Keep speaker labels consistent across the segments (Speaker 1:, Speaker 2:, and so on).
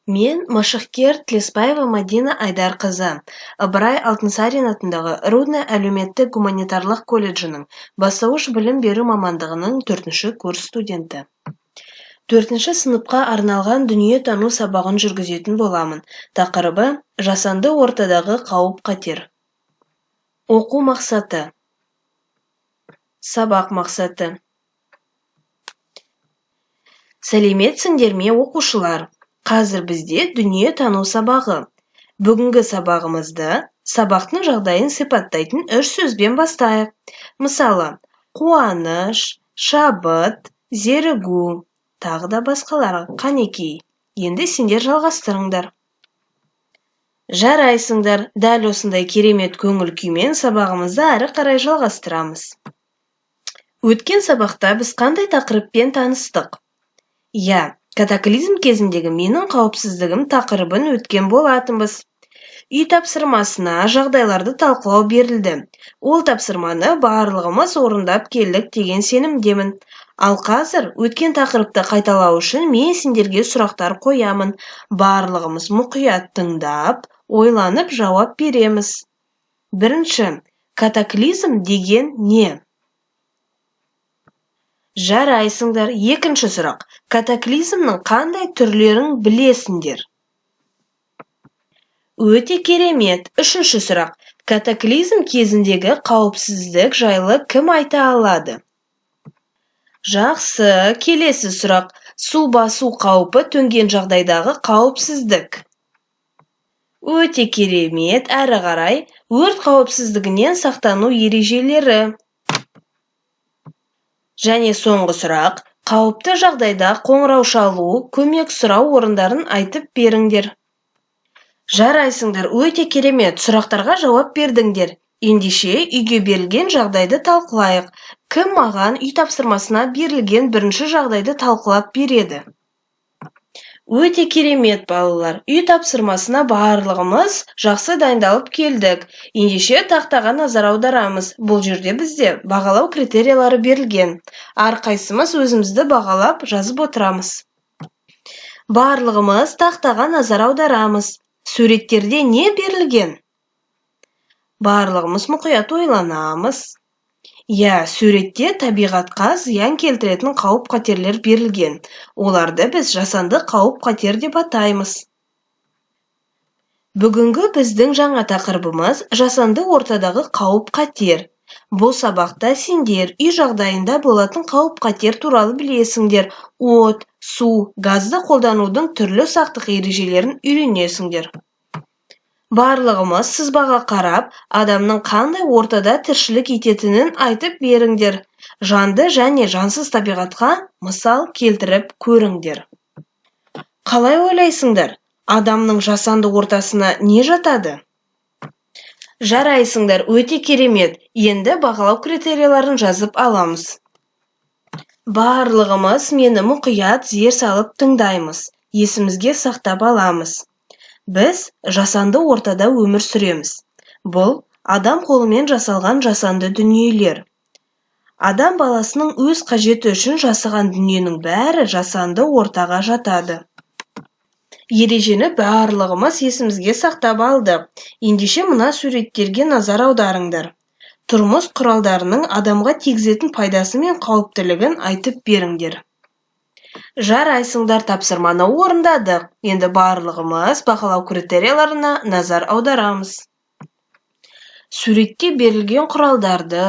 Speaker 1: Мен Машықкер Тлеспаева Мадина Айдарқызы, Ыбырай Алтынсарин атындағы Рудный әлеуметтік-гуманитарлық колледжінің бастауыш білім беру мамандығының 4-ші курс студенті. 4-ші сыныпқа арналған дүниетану сабағын жүргізетін боламын. Тақырыбы жасанды ортадағы қауіп-қатер. Оқу мақсаты. Сабақ мақсаты. Сәлеметсіңдер ме, оқушылар? Қазір бізде дүниетану сабағы. Бүгінгі сабағымызды сабақтың жағдайын сипаттайтын 3 сөзбен бастайық. Мысалы, қуаныш, шабыт, зерігу, тағы да басқалары. Қанекей. Енді сендер жалғастырыңдар. Жарайсыңдар, дәл осындай керемет көңіл күймен сабағымызды әрі қарай жалғастырамыз. Өткен сабақта біз қандай тақырыппен таныстық? Катаклизм кезіндегі менің қауіпсіздігім тақырыбын өткен болатынбыз. Үй тапсырмасына жағдайларды талқылау берілді. Ол тапсырманы барлығымыз орындап келдік деген сенімдемін. Ал қазір өткен тақырыпты қайталау үшін мен сендерге сұрақтар қоямын. Барлығымыз мұқият тыңдап, ойланып жауап береміз. Бірінші, катаклизм деген не? Жарайсыңдар. Екінші сұрақ. Катаклизмнің қандай түрлерін білесіңдер? Өте керемет. Үшінші сұрақ. Катаклизм кезіндегі қауіпсіздік жайлы кім айта алады? Жақсы. Келесі сұрақ. Су басу қаупі төнген жағдайдағы қауіпсіздік. Өте керемет. Әрі қарай өрт қауіпсіздігінен сақтану ережелері. Және соңғы сұрақ, қауіпті жағдайда қоңырау шалу, көмек сұрау орындарын айтып беріңдер. Жарайсыңдар, өте керемет, сұрақтарға жауап бердіңдер. Ендеше үйге берілген жағдайды талқылайық. Кім маған үй тапсырмасына берілген бірінші жағдайды талқылап береді? Өте керемет, балалар. Үй тапсырмасына барлығымыз жақсы дайындалып келдік. Ендеше тақтаға назар аударамыз. Бұл жерде бізде бағалау критериялары берілген. Әрқайсымыз өзімізді бағалап жазып отырамыз. Барлығымыз тақтаға назар аударамыз. Суреттерде не берілген? Барлығымыз мұқият ойланамыз. Суретте табиғатқа зиян келтіретін қауіп-қатерлер берілген. Оларды біз жасанды қауіп-қатер деп атаймыз. Бүгінгі біздің жаңа тақырыбымыз жасанды ортадағы қауіп-қатер. Бұл сабақта сендер үй жағдайында болатын қауіп-қатер туралы білесіңдер. От, су, газды қолданудың түрлі сақтық ережелерін үйренесіңдер. Барлығымыз сызбаға қарап, адамның қандай ортада тіршілік ететінін айтып беріңдер. Жанды және жансыз табиғатқа мысал келтіріп көріңдер. Қалай ойлайсыңдар? Адамның жасанды ортасына не жатады? Жарайсыңдар, өте керемет. Енді бағалау критерияларын жазып аламыз. Барлығымыз мені мұқият зер салып тыңдаймыз. Есімізге сақтап аламыз. Біз жасанды ортада өмір сүреміз. Бұл адам қолымен жасалған жасанды дүниелер. Адам баласының өз қажеті үшін жасаған дүниенің бәрі жасанды ортаға жатады. Ережені барлығымыз есімізге сақтап алдық. Ендеше мына суреттерге назар аударыңдар. Тұрмыс құралдарының адамға тигізетін пайдасы мен қауіптілігін айтып беріңдер. Жарайсыңдар, тапсырманы орындадық. Енді барлығымыз бағалау критерияларына назар аударамыз. Суретте берілген құралдарды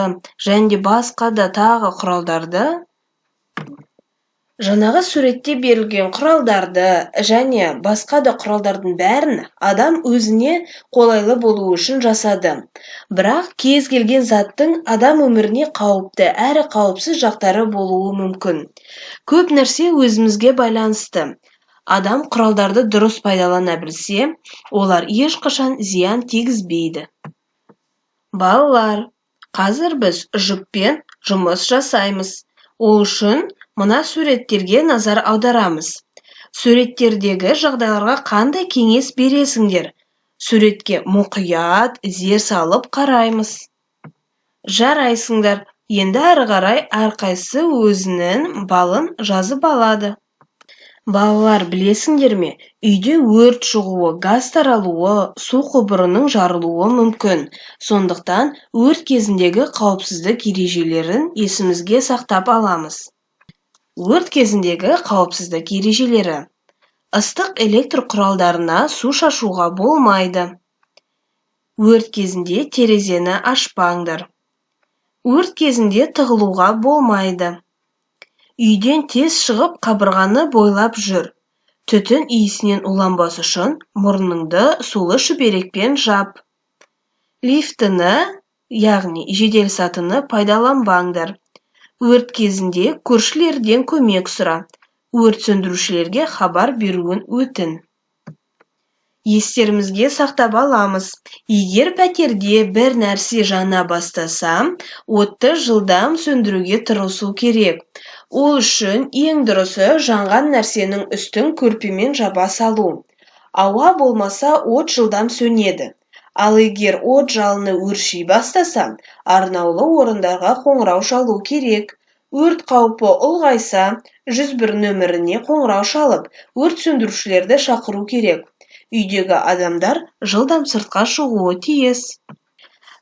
Speaker 1: және басқа да тағы құралдарды Жаңағы суретте берілген құралдарды және басқа да құралдардың бәрін адам өзіне қолайлы болу үшін жасады. Бірақ кез келген заттың адам өміріне қауіпті әрі қауіпсіз жақтары болуы мүмкін. Көп нәрсе өзімізге байланысты. Адам құралдарды дұрыс пайдалана білсе, олар ешқашан зиян тигізбейді. Балалар, қазір біз жүппен жұмыс жасаймыз. Ол үшін мына суреттерге назар аударамыз. Суреттердегі жағдайларға қандай кеңес бересіңдер? Суретке мұқият, зер салып қараймыз. Жарайсыңдар, енді әрі қарай әрқайсысы өзінің балын жазып алады. Балалар, білесіңдер ме, үйде өрт шығуы, газ таралуы, су құбырының жарылуы мүмкін. Сондықтан өрт кезіндегі қауіпсіздік ережелерін есімізге сақтап аламыз. Өрт кезіндегі қауіпсіздік ережелері. Ыстық электр құралдарына су шашуға болмайды. Өрт кезінде терезені ашпаңдар. Өрт кезінде тығылуға болмайды. Үйден тез шығып қабырғаны бойлап жүр. Түтін иісінен уланбас үшін мұрныңды сулы шүберекпен жап. Лифтіні, яғни жеделсатыны пайдаланбаңдар. Өрт кезінде көршілерден көмек сұра. Өрт сөндірушілерге хабар беруін өтін. Естерімізге сақтап аламыз. Егер пәтерде бір нәрсе жана бастаса, отты жылдам сөндіруге тырысу керек. Ол үшін ең дұрысы жанған нәрсенің үстін көрпемен жаба салу. Ауа болмаса от жылдам сөнеді. Ал егер от жалыны өрши бастаса, арнаулы орындарға қоңырау шалу керек. Өрт қаупі ұлғайса, 101 нөміріне қоңырау шалып, өрт сөндірушілерді шақыру керек. Үйдегі адамдар жылдам сыртқа шығуы тиіс.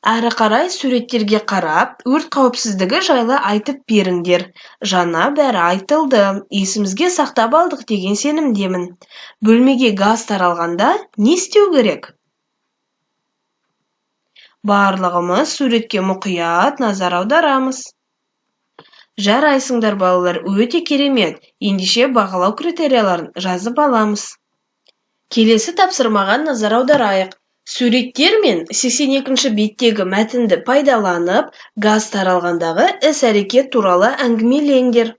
Speaker 1: Әрі қарай суреттерге қарап, өрт қауіпсіздігі жайлы айтып беріңдер. Жаңа бәрі айтылды, есімізге сақтап алдық деген сенімдемін. Бөлмеге газ таралғанда не істеу керек? Барлығымыз суретке мұқият назар аударамыз. Жарайсыңдар балалар, өте керемет. Ендеше бағалау критерияларын жазып аламыз. Келесі тапсырмаға назар аударайық. Суреттер мен 82-ші беттегі мәтінді пайдаланып, газ таралғандағы іс-әрекет туралы әңгімелеңдер.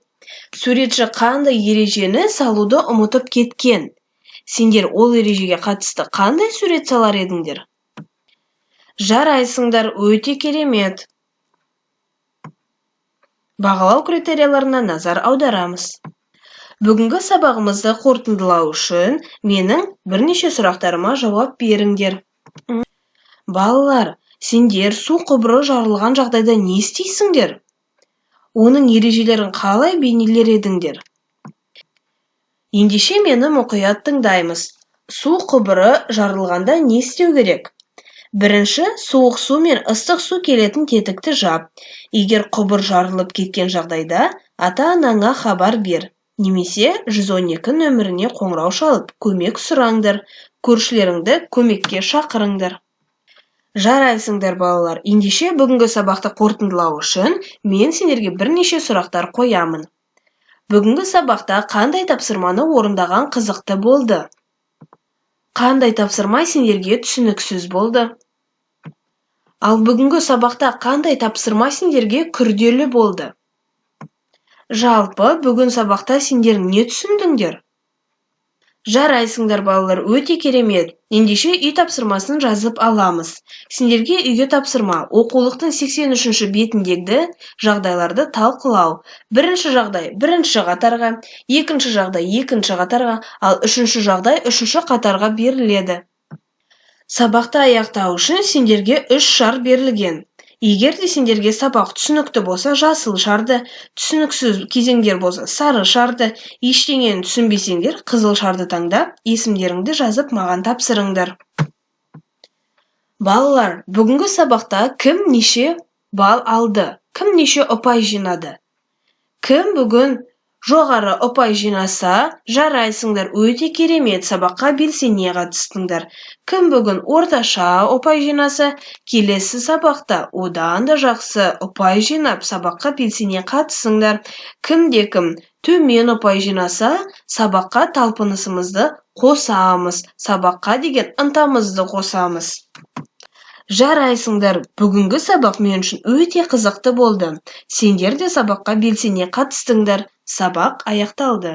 Speaker 1: Суретші қандай ережені салуды ұмытып кеткен? Сендер ол ережеге қатысты қандай сурет салар едіңдер? Жарайсыңдар, өте керемет. Бағалау критерияларына назар аударамыз. Бүгінгі сабағымызды қорытындылау үшін менің бірнеше сұрақтарыма жауап беріңдер. Балалар, сендер су құбыры жарылған жағдайда не істейсіңдер? Оның ережелерін қалай бейнелер едіңдер? Ендеше мені мұқият тыңдаймыз. Су құбыры жарылғанда не істеу керек? Бірінші, суық су мен ыстық су келетін тетікті жап. Егер құбыр жарылып кеткен жағдайда, ата-анаңа хабар бер. Немесе 112 нөміріне қоңырау шалып, көмек сұраңдар. Көршілеріңді көмекке шақырыңдар. Жарайсыңдар балалар, ендеше бүгінгі сабақты қорытындылау үшін мен сендерге бірнеше сұрақтар қоямын. Бүгінгі сабақта қандай тапсырманы орындаған қызықты болды? Қандай тапсырма сендерге түсініксіз болды? Ал бүгінгі сабақта қандай тапсырма сендерге күрделі болды? Жалпы, бүгін сабақта сендер не түсіндіңдер? Жарайсыңдар балалар, өте керемет. Ендеше үй тапсырмасын жазып аламыз. Сендерге үйге тапсырма, оқулықтың 83-ші бетіндегі жағдайларды талқылау. Бірінші жағдай бірінші қатарға, екінші жағдай екінші қатарға, ал үшінші жағдай үшінші қатарға беріледі. Сабақты аяқтау үшін сендерге 3 шар берілген. Егер де сендерге сабақ түсінікті болса, жасыл шарды, түсініксіз кезеңдер болса, сары шарды, ештеңені түсінбесеңдер, қызыл шарды таңдап, есімдеріңді жазып маған тапсырыңдар. Балалар, бүгінгі сабақта кім неше бал алды? Кім неше ұпай жинады? Кім бүгін жоғары ұпай жинаса, жарайсыңдар, өте керемет, сабаққа белсене қатыстыңдар. Кім бүгін орташа ұпай жинаса, келесі сабақта одан да жақсы ұпай жинап, сабаққа белсене қатысыңдар. Кім төмен ұпай жинаса, сабаққа талпынысымызды қосамыз, сабаққа деген ынтамызды қосамыз. Жарайсыңдар, бүгінгі сабақ мен үшін өте қызықты болды. Сендер де сабаққа белсене қатыстыңдар. Сабақ аяқталды.